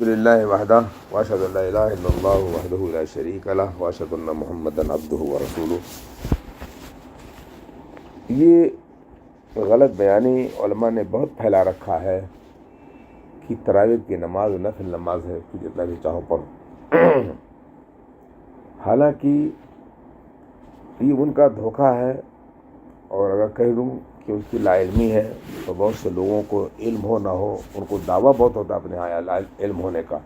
لله وحده واشهد ان لا اله الا الله وحده لا شريك له واشهد ان محمدا عبده ورسوله. یہ غلط بیانی علماء نے بہت پھیلا رکھا ہے کہ تراویح کی نماز نفل نماز ہے کہ جتنا بھی چاہو پڑھو. حالانکہ یہ ان کا دھوکہ ہے، اور اگر کہہ دوں کہ ان کی لا علمی ہے تو بہت سے لوگوں کو علم ہو نہ ہو ان کو دعویٰ بہت ہوتا ہے اپنے یہاں علم ہونے کا.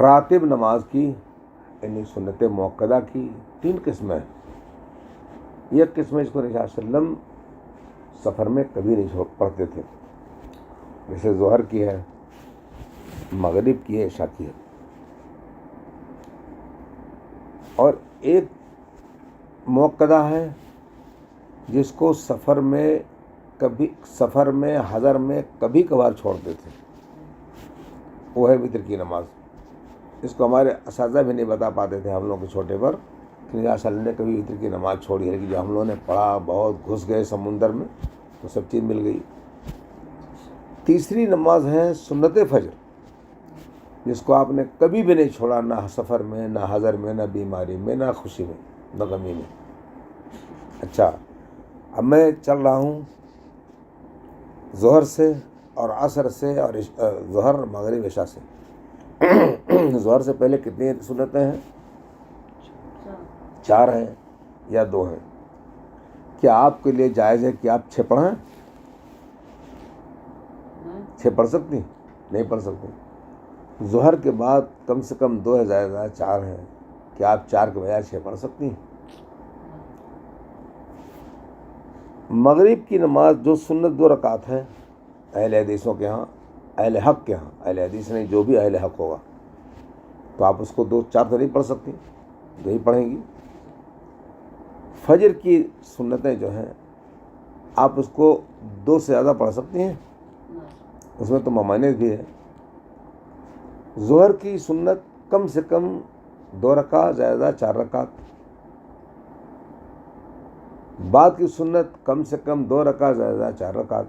راتب نماز کی یعنی سنت موقدہ کی 3 قسمیں ہیں. ایک قسم اس کو نبی صلی اللہ علیہ وسلم سفر میں کبھی نہیں پڑھتے تھے، جیسے ظہر کی ہے، مغرب کی ہے، عشاء کی ہے. اور ایک موقدہ ہے جس کو سفر میں حضر میں کبھی کبھار چھوڑتے تھے، وہ ہے وتر کی نماز. اس کو ہمارے اساتذہ بھی نہیں بتا پاتے تھے ہم لوگوں کے چھوٹے پر کہ نبی صلی اللہ علیہ وسلم نے کبھی وتر کی نماز چھوڑی ہے، کہ جو ہم لوگوں نے پڑھا بہت گھس گئے سمندر میں تو سب چیز مل گئی. تیسری نماز ہے سنت فجر، جس کو آپ نے کبھی بھی نہیں چھوڑا، نہ سفر میں، نہ حضر میں، نہ بیماری میں، نہ خوشی میں، نہ غمی میں. اچھا، اب میں چل رہا ہوں ظہر سے اور عصر سے اور ظہر مغرب عشاء سے. ظہر سے پہلے کتنی سنتیں ہیں؟ 4 ہیں یا 2 ہیں. کیا آپ کے لیے جائز ہے کہ آپ 6 پڑھیں؟ 6 پڑھ سکتی؟ نہیں پڑھ سکتی. ظہر کے بعد کم سے کم 2 ہے، زیادہ 4 ہیں. کیا آپ 4 کے بجائے 6 پڑھ سکتی ہیں؟ مغرب کی نماز جو سنت 2 رکعت ہے، اہل حدیثوں کے ہاں، اہل حق کے ہاں، اہل حدیث نہیں، جو بھی اہل حق ہوگا تو آپ اس کو 4 تو نہیں پڑھ سکتی، 2 ہی پڑھیں گی. فجر کی سنتیں جو ہیں آپ اس کو 2 سے زیادہ پڑھ سکتی ہیں، اس میں تو ممانعت بھی ہے. ظہر کی سنت کم سے کم 2 رکعت، زیادہ 4 رکعت. بعد کی سنت کم سے کم 2 رکعت، زیادہ 4 رکعت.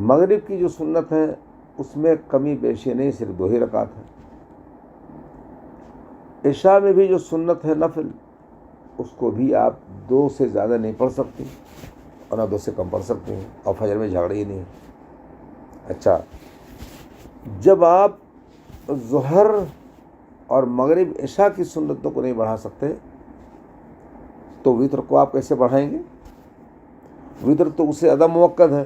مغرب کی جو سنت ہے اس میں کمی بیشی نہیں، صرف 2 ہی رکعت ہے. عشاء میں بھی جو سنت ہے نفل، اس کو بھی آپ 2 سے زیادہ نہیں پڑھ سکتی اور نہ 2 سے کم پڑھ سکتی ہیں، اور فجر میں جھگڑے ہی نہیں ہے. اچھا، جب آپ ظہر اور مغرب عشاء کی سنتوں کو نہیں بڑھا سکتے تو وتر کو آپ کیسے بڑھائیں گے؟ وتر تو اس سے زیادہ موقد ہے.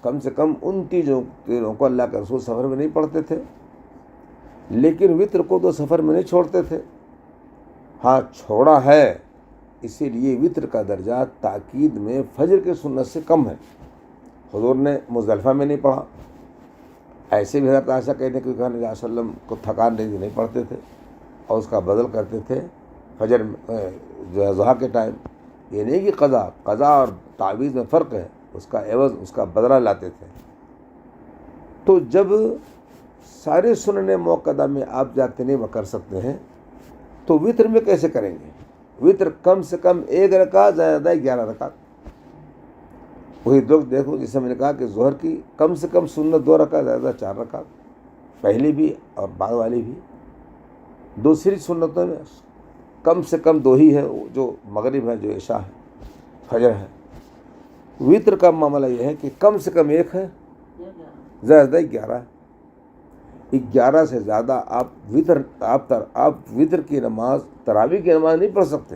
کم سے کم 29 دنوں کو اللہ کے رسول سفر میں نہیں پڑھتے تھے، لیکن وتر کو تو سفر میں نہیں چھوڑتے تھے. ہاں چھوڑا ہے، اسی لیے وتر کا درجہ تاکید میں فجر کے سنت سے کم ہے. حضور نے مزدلفہ میں نہیں پڑھا. ایسے بھی حضرت عائشہ کہتے ہیں کہ نبی صلی اللہ علیہ وسلم کو تھکان نہیں پڑھتے تھے اور اس کا بدل کرتے تھے فجر جو ہے ضحیٰ کے ٹائم. یہ نہیں کہ قضا اور تعویض میں فرق ہے، اس کا عوض، اس کا بدلہ لاتے تھے. تو جب سارے سنن موقدہ میں آپ جاتے نہیں کر سکتے ہیں تو وتر میں کیسے کریں گے؟ وتر کم سے کم 1 رکعت، زیادہ 11 رکعت. وہی لوگ دیکھو، جسے میں نے کہا کہ ظہر کی کم سے کم سنت 2 رکعت، زیادہ 4 رکعت، پہلی بھی اور بعد والی بھی. دوسری سنتوں میں کم سے کم 2 ہی ہے، جو مغرب ہے، جو عشاء ہے، فجر ہے. وتر کا معاملہ یہ ہے کہ کم سے کم 1 ہے، زیادہ 11 ہے. 11 سے زیادہ آپ وتر کی نماز، تراویح کی نماز نہیں پڑھ سکتے.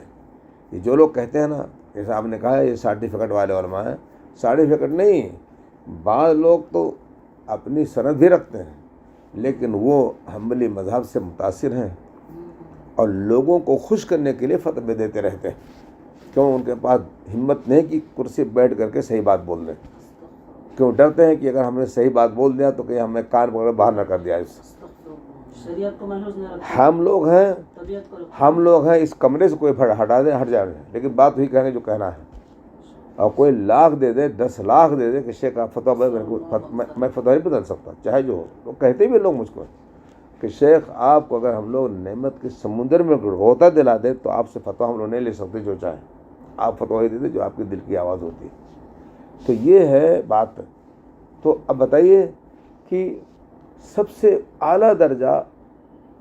یہ جو لوگ کہتے ہیں نا، جیسا آپ نے کہا یہ سرٹیفکیٹ والے علماء ہیں، سرٹیفکیٹ نہیں، بعض لوگ تو اپنی سند بھی رکھتے ہیں لیکن وہ حنبلی مذہب سے متاثر ہیں اور لوگوں کو خوش کرنے کے لیے فتوے دیتے رہتے ہیں. کیوں؟ ان کے پاس ہمت نہیں کہ کرسی بیٹھ کر کے صحیح بات بول دیں. کیوں؟ ڈرتے ہیں کہ اگر ہم نے صحیح بات بول دیا تو کہ ہمیں کان پکڑ باہر نہ کر دیا. ہم لوگ ہیں اس کمرے سے کوئی ہٹا دے ہٹ جائے، لیکن بات وہی کہیں گے جو کہنا ہے. اور کوئی لاکھ دے دے، 10 لاکھ دے دے کہ شیخ آپ فتویٰ میں فتویٰ نہیں بدل سکتا، چاہے جو ہو. تو کہتے بھی لوگ مجھ کو کہ شیخ آپ کو اگر ہم لوگ نعمت کے سمندر میں غوطہ دلا دے تو آپ سے فتویٰ ہم لوگ نہیں لے سکتے، جو چاہیں آپ فتویٰ دے دیں جو آپ کے دل کی آواز ہوتی ہے. تو یہ ہے بات. تو اب بتائیے کہ سب سے اعلیٰ درجہ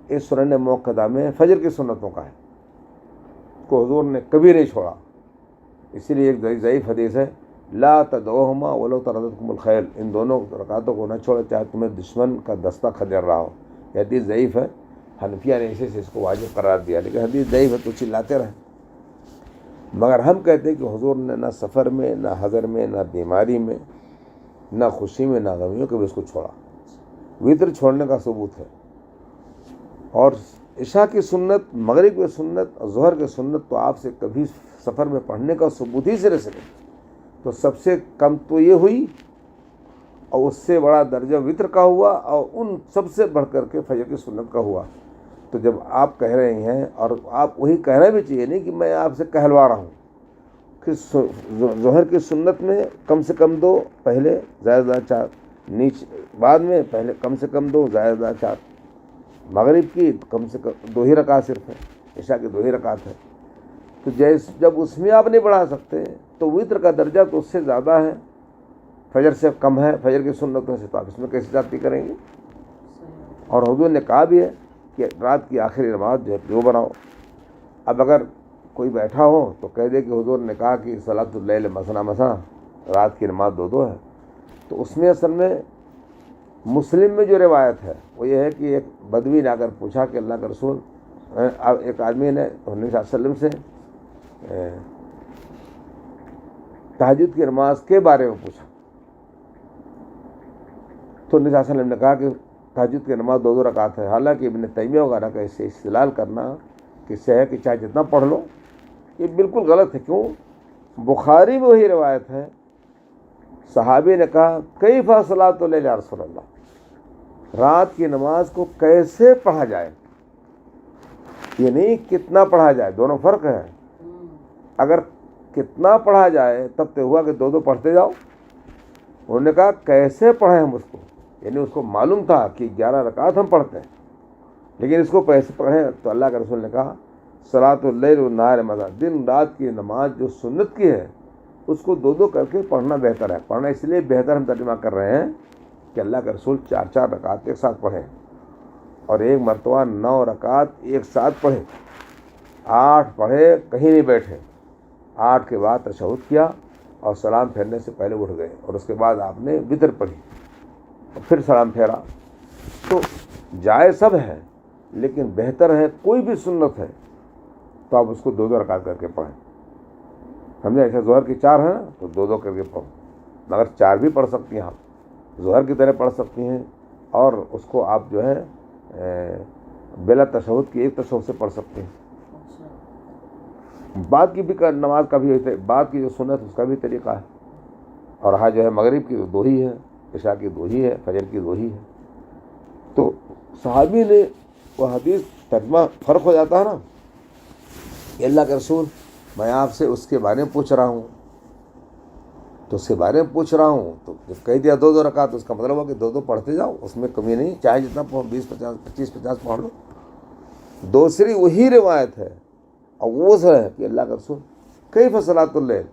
اس سنن موقدہ میں فجر کی سنتوں کا ہے کو حضور نے کبھی نہیں چھوڑا. اسی لیے ایک ضعیف حدیث ہے لا تدعوہما ولو طردتکم الخیل, ان دونوں رکعتوں کو نہ چھوڑے چاہے تمہیں دشمن کا دستہ کھدر رہا ہو. یہ حدیث ضعیف ہے, حنفیہ نے اسے سے اس کو واجب قرار دیا, لیکن حدیث ضعیف ہے تو چلاتے رہیں. مگر ہم کہتے ہیں کہ حضور نے نہ سفر میں, نہ حضر میں, نہ بیماری میں, نہ خوشی میں, نہ غمیوں کبھی اس کو چھوڑا. وطر چھوڑنے کا ثبوت ہے. اور عشاء کی سنت, مغرب کی سنت اور ظہر کی سنت تو آپ سے کبھی سفر میں پڑھنے کا ثبوت ہی سرے سے نہیں. تو سب سے کم تو یہ ہوئی, اور اس سے بڑا درجہ وطر کا ہوا, اور ان سب سے بڑھ کر کے فجر کی سنت کا ہوا. تو جب آپ کہہ رہے ہیں, اور آپ وہی کہنا بھی چاہیے, نہیں کہ میں آپ سے کہلوا رہا ہوں کہ ظہر کی سنت میں کم سے کم 2, پہلے زیادہ زیادہ 4, نیچے بعد میں پہلے کم سے کم 2, زیادہ زیادہ 4. مغرب کی کم سے کم 2 ہی رکعت صرف ہے, عشاء کی 2 ہی رکعت ہے. تو جب اس میں آپ نہیں بڑھا سکتے تو وطر کا درجہ تو اس سے زیادہ ہے, فجر سے کم ہے, فجر کی سنتوں سے, تو آپ اس میں کیسے زیادتی کریں گے؟ اور حضور نے کہا بھی ہے کہ رات کی آخری نماز جو ہے 2 بناؤ. اب اگر کوئی بیٹھا ہو تو کہہ دے کہ حضور نے کہا کہ صلاۃ اللیل مثنا مثنا, رات کی نماز 2 ہے. تو اس میں اصل میں مسلم میں جو روایت ہے وہ یہ ہے کہ ایک بدوی نے آ کر پوچھا کہ اللہ کے رسول, ایک آدمی نے نبی صلی اللہ علیہ وسلم سے تہجد کی نماز کے بارے میں پوچھا. تو نبی صلی اللہ علیہ وسلم نے کہا کہ تہجد کی نماز 2 رکعت ہے. حالانکہ ابن تیمیہ وغیرہ کا اسے استدلال کرنا کہ سے ہے کہ چاہے جتنا پڑھ لو, یہ بالکل غلط ہے. کیوں؟ بخاری میں وہی روایت ہے, صحابی نے کہا کیف صلاۃ اللیل یا رسول اللہ, رات کی نماز کو کیسے پڑھا جائے, یہ نہیں کتنا پڑھا جائے, دونوں فرق ہے. اگر کتنا پڑھا جائے تب تو ہوا کہ 2 پڑھتے جاؤ. انہوں نے کہا کیسے پڑھیں ہم اس کو, یعنی اس کو معلوم تھا کہ 11 رکعت ہم پڑھتے ہیں, لیکن اس کو کیسے پڑھیں. تو اللہ کے رسول نے کہا صلاۃ اللیل والنہار مثنا, دن رات کی نماز جو سنت کی ہے اس کو 2 کر کے پڑھنا بہتر ہے. پڑھنا اس لیے بہتر ہم ترجمہ کر رہے ہیں کہ اللہ کے رسول 4 رکعت ایک ساتھ پڑھیں, اور ایک مرتبہ 9 رکعت ایک ساتھ پڑھیں, 8 پڑھے, کہیں نہیں بیٹھے. 8 کے بعد تشہد کیا اور سلام پھیرنے سے پہلے اٹھ گئے, اور اس کے بعد آپ نے وطر پڑھی اور پھر سلام پھیرا. تو جائز سب ہے, لیکن بہتر ہے کوئی بھی سنت ہے تو آپ اس کو 2 رکعت کر کے پڑھیں. سمجھے؟ ایسے ظہر کی 4 ہیں نا تو 2 کر کے پڑھو, مگر 4 بھی پڑھ سکتی ہیں آپ, ظہر کی طرح پڑھ سکتی ہیں, اور اس کو آپ جو ہے بلا تشہد کی ایک تشہد سے پڑھ سکتے ہیں. بعد کی بھی نماز کا بھی, بعد کی جو سنت اس کا بھی طریقہ ہے. اور ہاں جو ہے مغرب کی 2 ہی ہے, عشاء کی 2 ہی ہے, فجر کی 2 ہی ہے. تو صحابی نے وہ حدیث ترجمہ فرق ہو جاتا ہے نا کہ اللہ کے رسول میں آپ سے اس کے بارے میں پوچھ رہا ہوں, تو اس کے بارے میں پوچھ رہا ہوں, تو جب کہہ دیا 2 رکعت تو اس کا مطلب ہوا کہ 2 پڑھتے جاؤ, اس میں کمی نہیں, چاہے جتنا 20 50 25 50 پڑھ لو. دوسری وہی روایت ہے, اور وہ ہے کہ اللہ کا رسول کیف صلاۃ اللیل,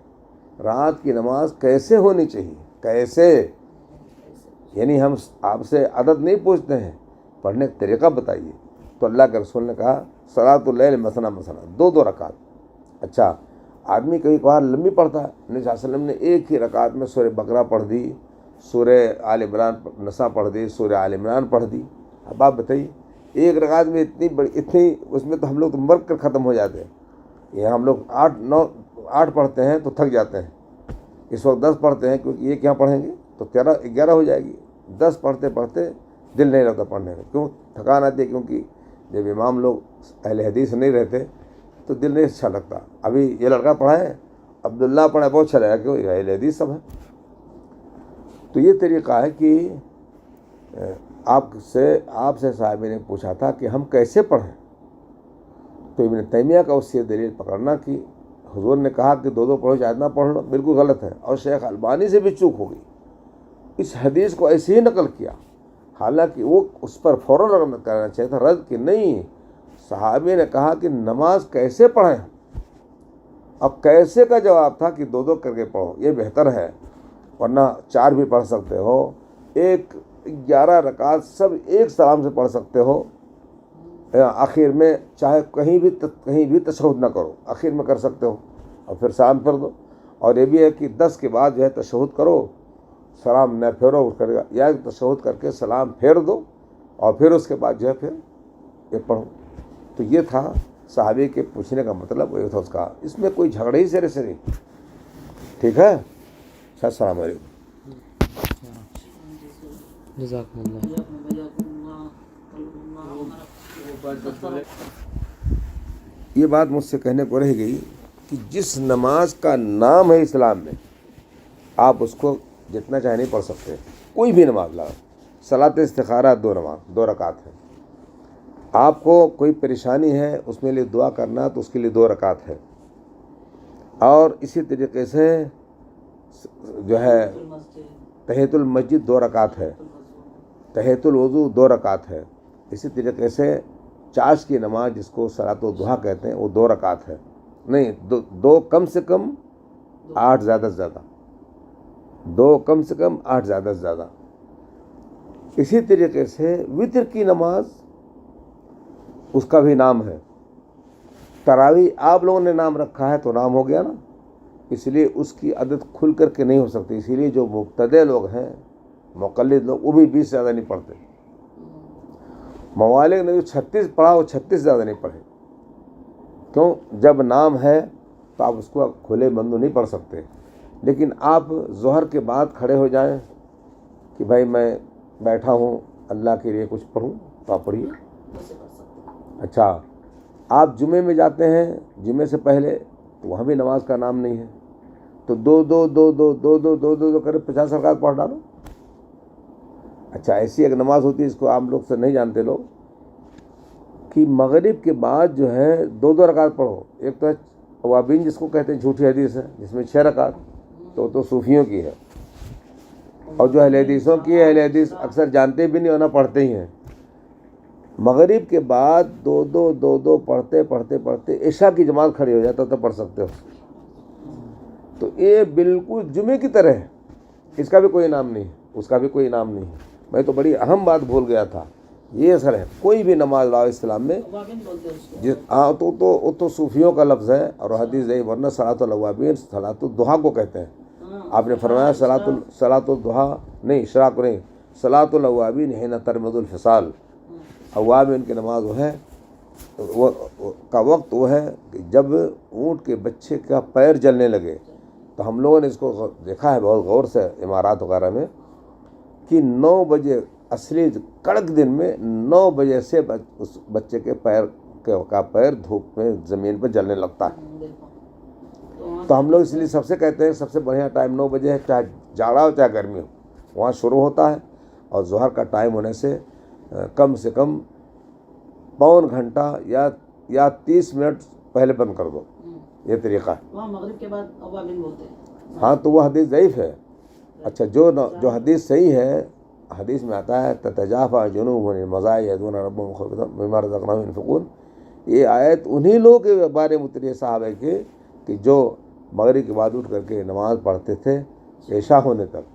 رات کی نماز کیسے ہونی چاہیے, کیسے, یعنی ہم آپ سے عدد نہیں پوچھتے ہیں, پڑھنے کا طریقہ بتائیے. تو اللہ کے رسول نے کہا صلاۃ اللیل مثنا مثنا, 2 رکعت. اچھا, آدمی کئی بار لمبی پڑھتا ہے, نبی صلی اللہ علیہ وسلم نے ایک ہی رکعت میں سورہ بقرہ پڑھ دی, سورہ آل عمران نساء پڑھ دی, سورہ آل عمران پڑھ دی. اب آپ بتائیے ایک رکعت میں اتنی اس میں تو ہم لوگ تو مر کر ختم ہو جاتے ہیں. یہ ہم لوگ 8 پڑھتے ہیں تو تھک جاتے ہیں, اس وقت 10 پڑھتے ہیں کیونکہ یہ کیا پڑھیں گے تو 13 11 ہو جائے گی. 10 پڑھتے پڑھتے دل نہیں لگتا پڑھنے میں. کیوں تھکان آتی ہے؟ کیونکہ جب امام لوگ اہل حدیث نہیں رہتے تو دل نہیں اچھا لگتا. ابھی یہ لڑکا پڑھا ہے, عبداللہ پڑھا, بہت اچھا لگا, کیوں اہل حدیث سب ہے. تو یہ طریقہ ہے کہ آپ سے صاحب نے پوچھا تھا کہ ہم کیسے پڑھیں, تو ابن تیمیہ کا اس سے دلیل پکڑنا کہ حضور نے کہا کہ 2 پڑھو چاہے نہ پڑھ لو, بالکل غلط ہے. اور شیخ البانی سے بھی چوک ہو گئی, اس حدیث کو ایسے ہی نقل کیا, حالانکہ وہ اس پر فوراً کرنا چاہیے تھا رد, کہ نہیں, صحابی نے کہا کہ نماز کیسے پڑھیں. اب کیسے کا جواب تھا کہ 2 کر کے پڑھو, یہ بہتر ہے. ورنہ 4 بھی پڑھ سکتے ہو، ایک 11 رکعت سب ایک سلام سے پڑھ سکتے ہو، آخر میں چاہے کہیں بھی تشہد نہ کرو، آخر میں کر سکتے ہو اور پھر سلام پھیر دو۔ اور یہ بھی ہے کہ 10 کے بعد جو ہے تشہد کرو، سلام نہ پھیرو اٹھ کر، یا تشہد کر کے سلام پھیر دو اور پھر اس کے بعد جو ہے پھر یہ پڑھو۔ تو یہ تھا صحابی کے پوچھنے کا مطلب، وہ تھا اس کا، اس میں کوئی جھگڑے ہی سرے سے نہیں، ٹھیک ہے؟ السلام علیکم۔ جزاکم اللہ۔ یہ بات مجھ سے کہنے کو رہ گئی کہ جس نماز کا نام ہے اسلام میں، آپ اس کو جتنا چاہے نہیں پڑھ سکتے، کوئی بھی نماز لاؤ۔ صلاۃ استخارہ 2 رکعت ہے، آپ کو کوئی پریشانی ہے اس میں لیے دعا کرنا تو اس کے لیے 2 رکعت ہے، اور اسی طریقے سے جو ہے تحیۃ المسجد 2 رکعت ہے، تحیۃ الوضو 2 رکعت ہے، اسی طریقے سے چاش کی نماز جس کو صلاۃ الضحیٰ کہتے ہیں وہ 2 رکعت ہے، نہیں 2 کم سے کم 8 زیادہ سے زیادہ، 2 کم سے کم 8 زیادہ سے زیادہ۔ اسی طریقے سے وتر کی نماز، اس کا بھی نام ہے۔ تراویح آپ لوگوں نے نام رکھا ہے تو نام ہو گیا نا، اس لیے اس کی عدد کھل کر کے نہیں ہو سکتی، اسی لیے جو مبتدع لوگ ہیں، مقلد لوگ، وہ بھی 20 سے زیادہ نہیں پڑھتے۔ موالک نے جو 36 پڑھا وہ 36 سے زیادہ نہیں پڑھے، کیوں؟ جب نام ہے تو آپ اس کو کھلے بندو نہیں پڑھ سکتے، لیکن آپ ظہر کے بعد کھڑے ہو جائیں کہ بھائی میں بیٹھا ہوں اللہ کے لیے کچھ پڑھوں، تو آپ پڑھیے۔ اچھا، آپ جمعے میں جاتے ہیں جمعے سے پہلے تو وہاں بھی نماز کا نام نہیں ہے، تو 2 کر 50 رکعت پڑھ ڈالو۔ اچھا، ایسی ایک نماز ہوتی ہے، اس کو آپ لوگ سے نہیں جانتے لوگ، کہ مغرب کے بعد جو ہے 2 رکعت پڑھو۔ ایک تو اوابین جس کو کہتے ہیں، جھوٹی حدیث ہے جس میں 6 رکعت، تو صوفیوں کی ہے، اور جو اہل حدیثوں کی ہے، اہل حدیث اکثر جانتے بھی نہیں اور نہ پڑھتے ہی ہیں۔ مغرب کے بعد 2 پڑھتے عشاء کی جماعت کھڑی ہو جاتا تو پڑھ سکتے ہو۔ تو یہ بالکل جمعے کی طرح ہے، اس کا بھی کوئی نام نہیں ہے، اس کا بھی کوئی نام نہیں ہے۔ میں تو بڑی اہم بات بھول گیا تھا، یہ اثر ہے۔ کوئی بھی نماز لاؤ اسلام میں، تو صوفیوں کا لفظ ہے اور حدیث ہے، ورنہ صلاۃ الاوابین صلاۃ الضحیٰ کو کہتے ہیں۔ آپ نے فرمایا صلاۃ الضحیٰ نہیں، اشراق نہیں، صلاۃ الاوابین حین ترمض الفصال۔ اوابین کی نماز وہ ہے، وہ کا وقت وہ ہے کہ جب اونٹ کے بچے کا پیر جلنے لگے۔ تو ہم لوگوں نے اس کو دیکھا ہے بہت غور سے امارات وغیرہ میں، کہ 9 بجے اصلی کڑک دن میں 9 بجے سے اس بچے کے پیر دھوپ میں زمین پہ جلنے لگتا ہے۔ تو ہم لوگ اس لیے سب سے کہتے ہیں سب سے بڑھیا ٹائم 9 بجے ہے، چاہے جاڑا ہو چاہے گرمی ہو، وہاں شروع ہوتا ہے، اور ظہر کا ٹائم ہونے سے کم سے کم پون گھنٹہ یا 30 منٹ پہلے بند کر دو، یہ طریقہ ہے۔ وہاں مغرب کے بعد اوابین بولتے ہیں۔ ہاں، تو وہ حدیث ضعیف ہے۔ اچھا، جو حدیث صحیح ہے، حدیث میں آتا ہے تتجافی جنوبهم عن المضاجع يدعون ربهم خوفا مما رزقناهم ينفقون، یہ آیت انہی لوگوں کے بارے میں اتری ہے، صحابہ کے، کہ جو مغرب کے بعد اٹھ کر کے نماز پڑھتے تھے عشاء ہونے تک۔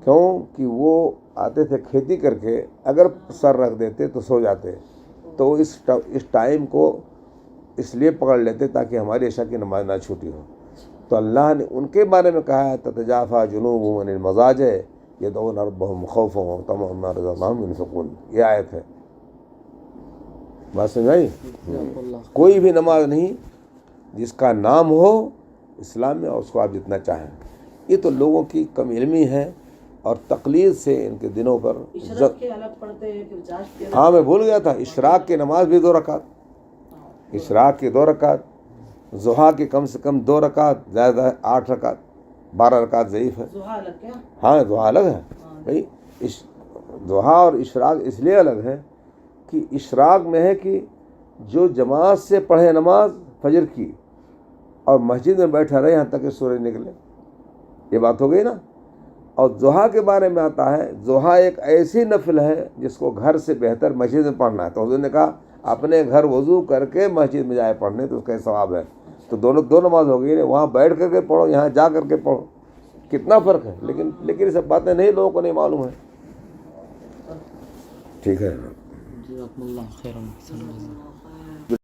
کیوں کہ وہ آتے تھے کھیتی کر کے، اگر سر رکھ دیتے تو سو جاتے، تو اس ٹائم کو اس لیے پکڑ لیتے تاکہ ہماری عشاء کی نماز نہ چھوٹی ہو۔ تو اللہ نے ان کے بارے میں کہا ہے تتجافی جنوبهم عن المضاجع يدعون ربهم خوفا وطمعا مما رزقناهم ينفقون، یہ آیت ہے۔ بات سمجھ آئی؟ کوئی بھی نماز نہیں جس کا نام ہو اسلام میں، اور اس کو آپ جتنا چاہیں۔ یہ تو لوگوں کی کم علمی ہے اور تقلید سے ان کے دنوں پر اشراق کے الگ پڑھتے ہیں، پھر چاشت کے الگ۔ ہاں، میں بھول گیا تھا، اشراق کی نماز بھی 2 رکعت، اشراق کی 2 رکعت، ضحیٰ کی کم سے کم 2 رکعت، زیادہ 8 رکعت، 12 رکعت ضعیف ہے۔ ضحیٰ الگ کیا؟ ہاں، ضحیٰ الگ ہے بھائی، ضحیٰ اور اشراق اس لیے الگ ہے کہ اشراق میں ہے کہ جو جماعت سے پڑھے نماز فجر کی اور مسجد میں بیٹھا رہے یہاں تک کہ سورج نکلے، یہ بات ہو گئی نا۔ اور ضحیٰ کے بارے میں آتا ہے، ضحیٰ ایک ایسی نفل ہے جس کو گھر سے بہتر مسجد میں پڑھنا ہے، تو حضور نے کہا اپنے گھر وضو کر کے مسجد میں جائے پڑھنے، تو اس کا ثواب ہے۔ تو دو نماز ہو گئی، وہاں بیٹھ کر کے پڑھو، یہاں جا کر کے پڑھو، کتنا فرق ہے، لیکن یہ سب باتیں نہیں لوگوں کو نہیں معلوم ہے. ٹھیک ہے. جزاکم اللہ خیرا.